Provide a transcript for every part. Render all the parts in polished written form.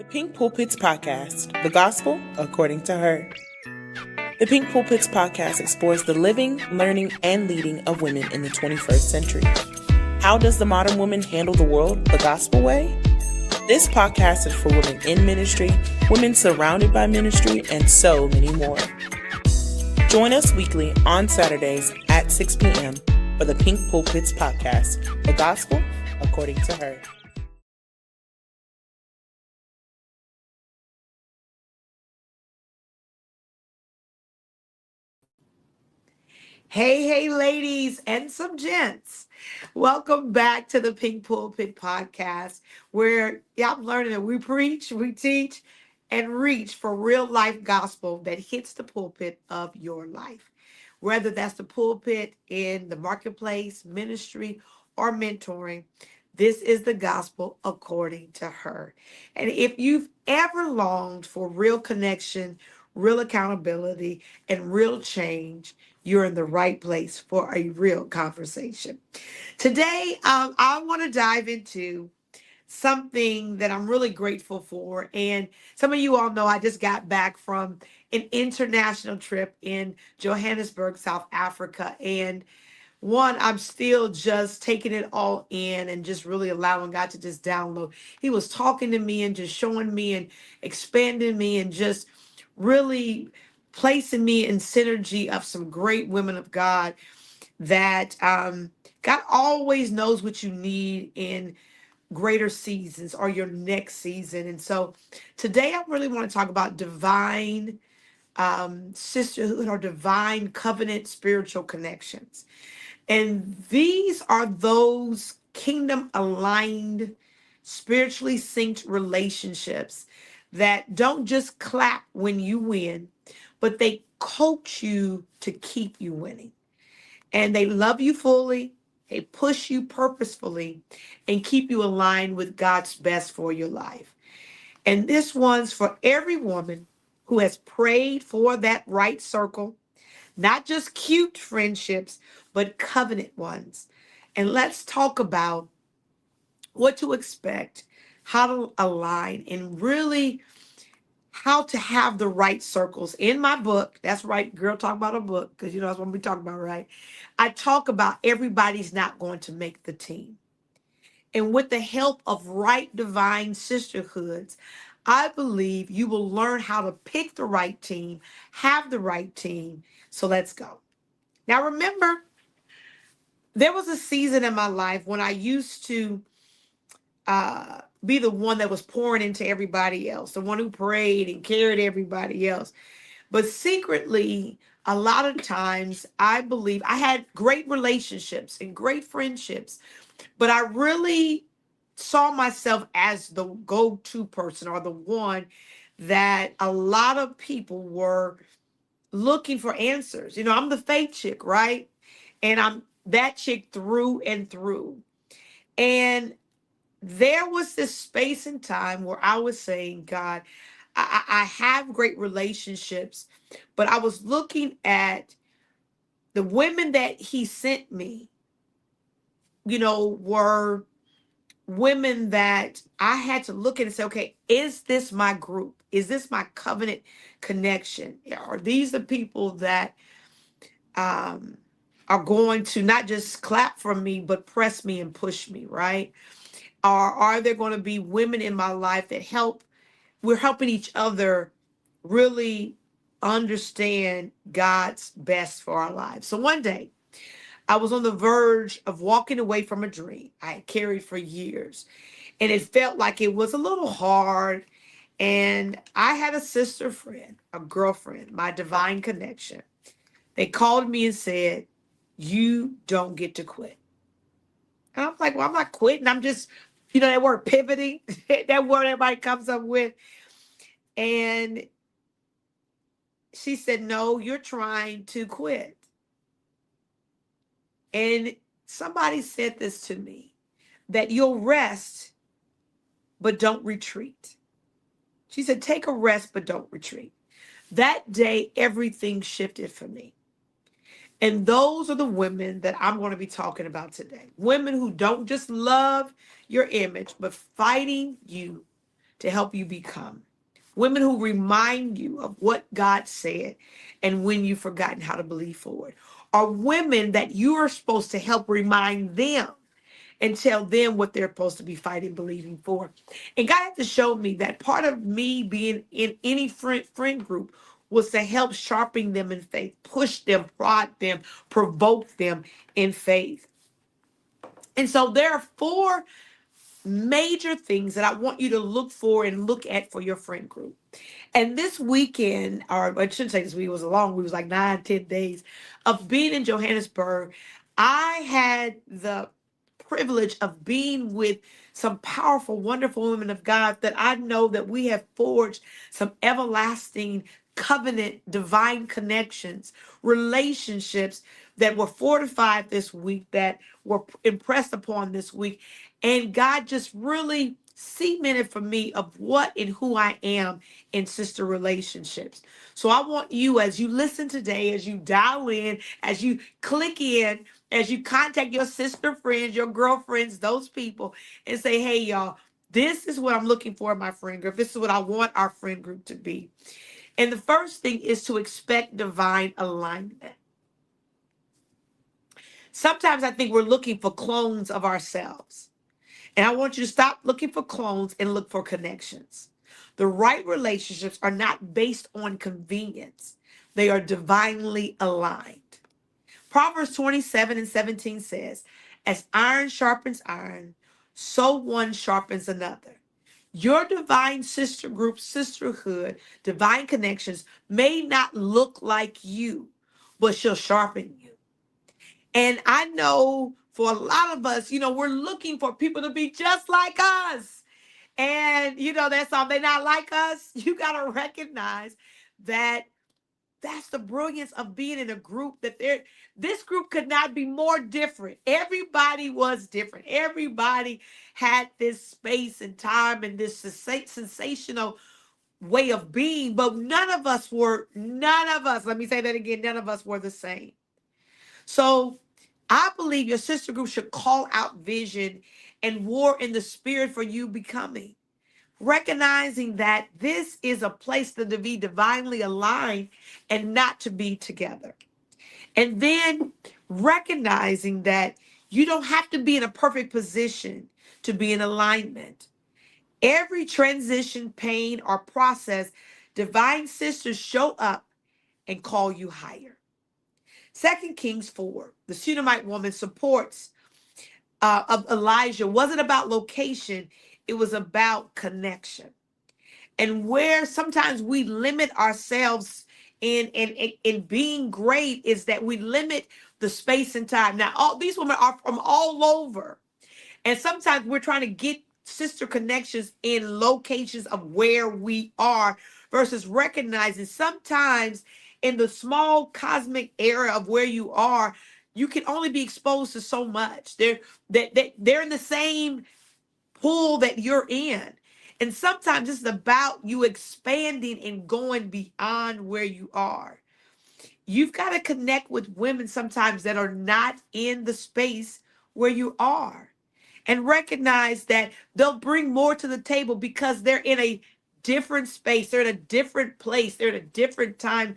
The Pink Pulpits Podcast, the gospel according to her. The Pink Pulpits Podcast explores the living, learning, and leading of women in the 21st century. How does the modern woman handle the world the gospel way? This podcast is for women in ministry, women surrounded by ministry, and so many more. Join us weekly on Saturdays at 6 p.m. for the Pink Pulpits Podcast, the gospel according to her. Hey, ladies and some gents. Welcome back to the Pink Pulpit Podcast, where I'm learning that we preach, we teach, and reach for real life gospel that hits the pulpit of your life. Whether that's the pulpit in the marketplace, ministry, or mentoring, this is the gospel according to her. And if you've ever longed for real connection, real accountability, and real change, you're in the right place for a real conversation. Today, I want to dive into something that I'm really grateful for. And some of you all know I just got back from an international trip in Johannesburg, South Africa. And I'm still just taking it all in and just really allowing God to just download. He was talking to me and just showing me and expanding me and just really placing me in synergy of some great women of God that God always knows what you need in greater seasons or your next season. And so today I really want to talk about divine sisterhood or divine covenant spiritual connections. And these are those kingdom aligned, spiritually synced relationships that don't just clap when you win, but they coach you to keep you winning. And they love you fully, they push you purposefully, and keep you aligned with God's best for your life. And this one's for every woman who has prayed for that right circle, not just cute friendships, but covenant ones. And let's talk about what to expect, how to align, and really how to have the right circles. In my book, that's right, girl, talk about a book, because that's what we talk about, right? I talk about everybody's not going to make the team. And with the help of right divine sisterhoods, I believe you will learn how to pick the right team, have the right team. So let's go. Now, remember, there was a season in my life when I used to be the one that was pouring into everybody else, the one who prayed and carried everybody else. But secretly, a lot of times, I believe I had great relationships and great friendships, but I really saw myself as the go-to person or the one that a lot of people were looking for answers. I'm the faith chick, right? And I'm that chick through and through. And there was this space and time where I was saying, God, I have great relationships, but I was looking at the women that he sent me, were women that I had to look at and say, okay, is this my group? Is this my covenant connection? Are these the people that are going to not just clap for me, but press me and push me, right? Or are there going to be women in my life that we're helping each other really understand God's best for our lives? So one day, I was on the verge of walking away from a dream I had carried for years, and it felt like it was a little hard. And I had a sister friend, a girlfriend, my divine connection. They called me and said, "You don't get to quit." And I'm like, well, I'm not quitting. I'm just, that word pivoting, that word everybody comes up with. And she said, no, you're trying to quit. And somebody said this to me, that you'll rest, but don't retreat. She said, take a rest, but don't retreat. That day, everything shifted for me. And those are the women that I'm going to be talking about today. Women who don't just love your image, but fighting you to help you become. Women who remind you of what God said and when you've forgotten how to believe for it. Are women that you are supposed to help remind them and tell them what they're supposed to be fighting, believing for. And God had to show me that part of me being in any friend group was to help sharpen them in faith, push them, prod them, provoke them in faith. And so there are four major things that I want you to look for and look at for your friend group. And this weekend, or I shouldn't say this week, it was long, it was like 9, 10 days of being in Johannesburg. I had the privilege of being with some powerful, wonderful women of God that I know that we have forged some everlasting covenant, divine connections, relationships that were fortified this week, that were impressed upon this week. And God just really cemented for me of what and who I am in sister relationships. So I want you, as you listen today, as you dial in, as you click in, as you contact your sister friends, your girlfriends, those people, and say, hey, y'all, this is what I'm looking for in my friend group. This is what I want our friend group to be. And the first thing is to expect divine alignment. Sometimes I think we're looking for clones of ourselves. And I want you to stop looking for clones and look for connections. The right relationships are not based on convenience. They are divinely aligned. Proverbs 27:17 says, as iron sharpens iron, so one sharpens another. Your divine sister group, sisterhood, divine connections may not look like you, but she'll sharpen you. And I know for a lot of us, we're looking for people to be just like us. And, that's all. They're not like us. You got to recognize that that's the brilliance of being in a group, that this group could not be more different. Everybody was different. Everybody had this space and time and this sensational way of being, but none of us, let me say that again, none of us were the same. So I believe your sister group should call out vision and war in the spirit for you becoming. Recognizing that this is a place to be divinely aligned and not to be together. And then recognizing that you don't have to be in a perfect position to be in alignment. Every transition, pain, or process, divine sisters show up and call you higher. 2 Kings 4, the Shunammite woman supports of Elijah wasn't about location, it was about connection. And where sometimes we limit ourselves in being great is that we limit the space and time. Now, all these women are from all over. And sometimes we're trying to get sister connections in locations of where we are versus recognizing sometimes in the small cosmic area of where you are, you can only be exposed to so much. They're in the same pool that you're in. And sometimes it's about you expanding and going beyond where you are. You've got to connect with women sometimes that are not in the space where you are, and recognize that they'll bring more to the table because they're in a different space. They're in a different place. They're in a different time.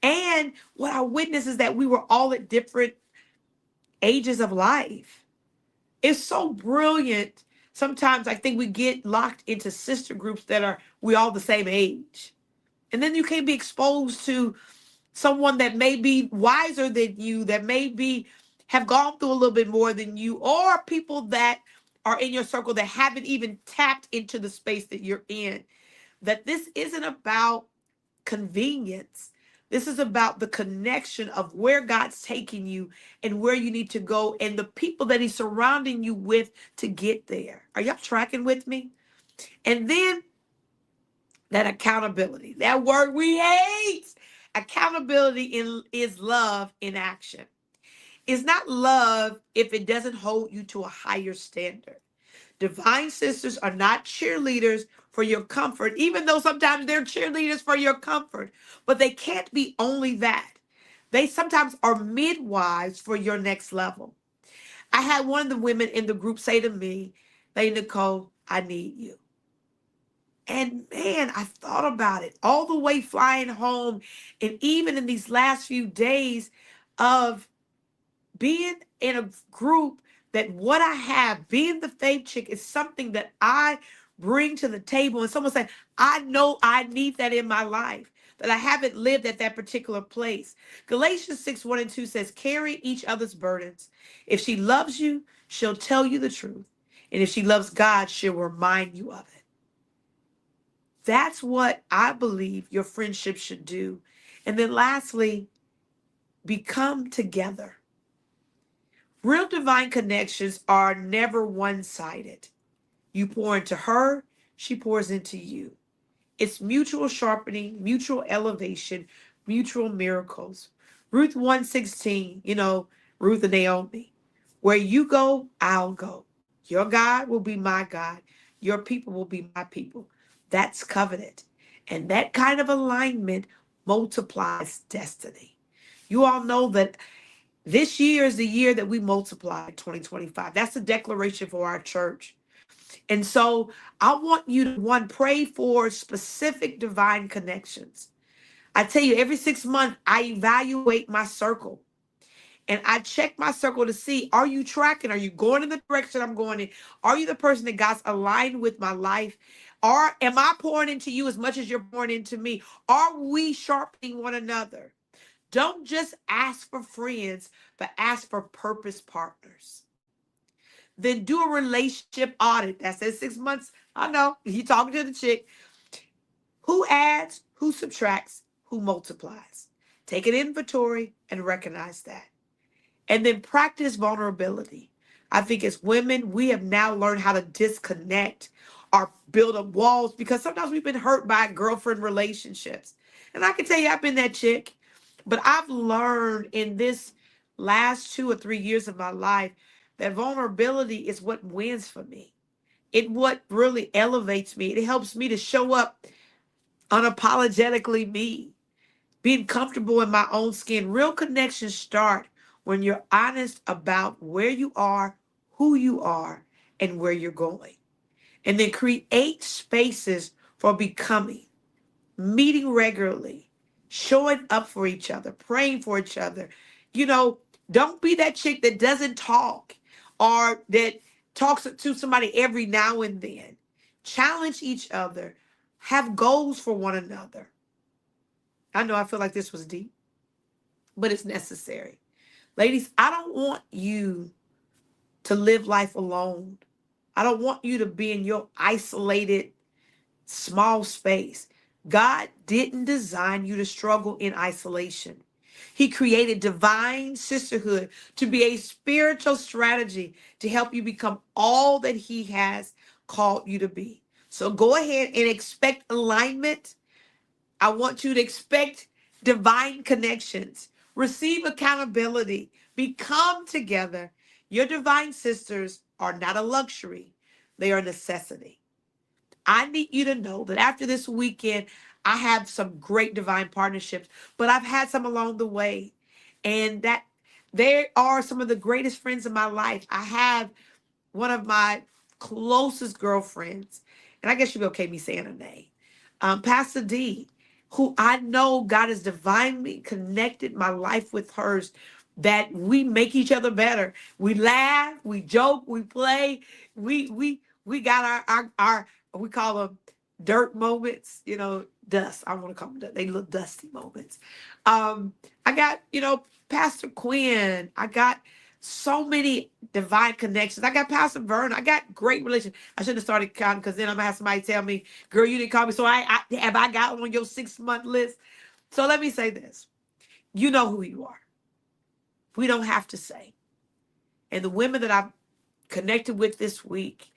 And what I witness is that we were all at different ages of life. It's so brilliant. Sometimes I think we get locked into sister groups that we all the same age. And then you can't be exposed to someone that may be wiser than you, that have gone through a little bit more than you, or people that are in your circle that haven't even tapped into the space that you're in. That this isn't about convenience. This is about the connection of where God's taking you and where you need to go and the people that he's surrounding you with to get there. Are y'all tracking with me? And then that accountability, that word we hate. Accountability is love in action. It's not love if it doesn't hold you to a higher standard. Divine sisters are not cheerleaders for your comfort, even though sometimes they're cheerleaders for your comfort, but they can't be only that. They sometimes are midwives for your next level. I had one of the women in the group say to me, "Hey, Nicole, I need you." And man, I thought about it all the way flying home. And even in these last few days of being in a group, that what I have, being the faith chick, is something that I bring to the table. And someone said, I know I need that in my life, that I haven't lived at that particular place. Galatians 6:1 and 2 says, carry each other's burdens. If she loves you, she'll tell you the truth. And if she loves God, she'll remind you of it. That's what I believe your friendship should do. And then lastly, become together. Real divine connections are never one-sided. You pour into her, she pours into you. It's mutual sharpening, mutual elevation, mutual miracles. Ruth 1:16, Ruth and Naomi. Where you go, I'll go. Your God will be my God. Your people will be my people. That's covenant. And that kind of alignment multiplies destiny. You all know that this year is the year that we multiply, 2025. That's a declaration for our church. And so I want you to, one, pray for specific divine connections. I tell you, every 6 months, I evaluate my circle. And I check my circle to see, are you tracking? Are you going in the direction I'm going in? Are you the person that God's aligned with my life? Or am I pouring into you as much as you're pouring into me? Are we sharpening one another? Don't just ask for friends, but ask for purpose partners. Then do a relationship audit. That says 6 months. I know, you talking to the chick. Who adds, who subtracts, who multiplies? Take an inventory and recognize that. And then practice vulnerability. I think as women, we have now learned how to disconnect or build up walls, because sometimes we've been hurt by girlfriend relationships. And I can tell you, I've been that chick. But I've learned in this last 2 or 3 years of my life that vulnerability is what wins for me. It what really elevates me. It helps me to show up unapologetically me, being comfortable in my own skin. Real connections start when you're honest about where you are, who you are, and where you're going. And then create spaces for becoming, meeting regularly, showing up for each other, praying for each other. Don't be that chick that doesn't talk or that talks to somebody every now and then. Challenge each other. Have goals for one another. I know I feel like this was deep, but it's necessary. Ladies, I don't want you to live life alone. I don't want you to be in your isolated small space. God didn't design you to struggle in isolation. He created divine sisterhood to be a spiritual strategy to help you become all that he has called you to be. So go ahead and expect alignment. I want you to expect divine connections, receive accountability, become together. Your divine sisters are not a luxury, they are a necessity. I need you to know that after this weekend, I have some great divine partnerships, but I've had some along the way. And that they are some of the greatest friends in my life. I have one of my closest girlfriends, and I guess you'll be okay me saying her name, Pastor D, who I know God has divinely connected my life with hers, that we make each other better. We laugh, we joke, we play, we got our we call them dirt moments, dust. I want to call them dust. They look dusty moments. I got, Pastor Quinn. I got so many divine connections. I got Pastor Vern. I got great relations. I should have started counting, because then I'm gonna have somebody tell me, girl, you didn't call me. So I got on your 6-month list. So let me say this. You know who you are. We don't have to say. And the women that I've connected with this week,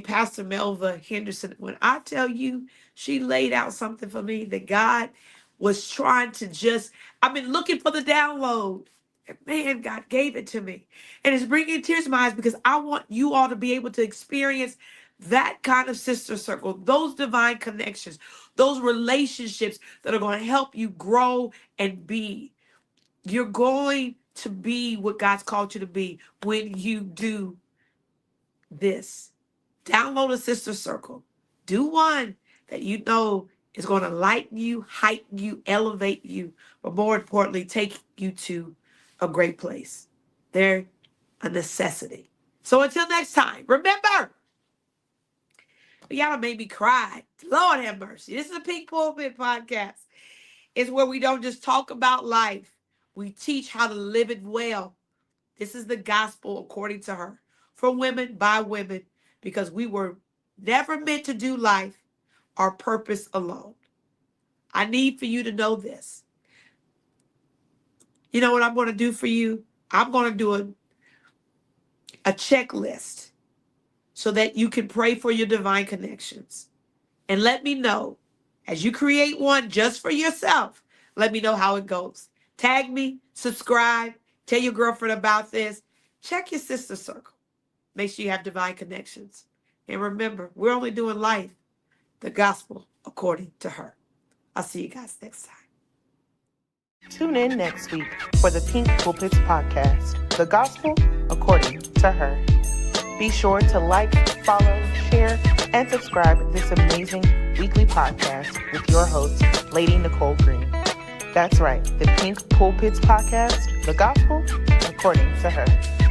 Pastor Melva Henderson, when I tell you, she laid out something for me that God was trying to I've been looking for the download. And man, God gave it to me. And it's bringing tears to my eyes, because I want you all to be able to experience that kind of sister circle, those divine connections, those relationships that are going to help you grow and be. You're going to be what God's called you to be when you do this. Download a sister circle. Do one that you know is going to lighten you, heighten you, elevate you, but more importantly, take you to a great place. They're a necessity. So until next time, remember, y'all done made me cry. Lord have mercy. This is the Pink Pulpit Podcast. It's where we don't just talk about life. We teach how to live it well. This is the gospel according to her. For women, by women, because we were never meant to do life our purpose alone. I need for you to know this. You know what I'm going to do for you? I'm going to do a checklist so that you can pray for your divine connections. And let me know, as you create one just for yourself, let me know how it goes. Tag me, subscribe, tell your girlfriend about this. Check your sister circle. Make sure you have divine connections. And remember, we're only doing life, the gospel, according to her. I'll see you guys next time. Tune in next week for the Pink Pulpits Podcast, the gospel according to her. Be sure to like, follow, share, and subscribe this amazing weekly podcast with your host, Lady Nicole Green. That's right, the Pink Pulpits Podcast, the gospel according to her.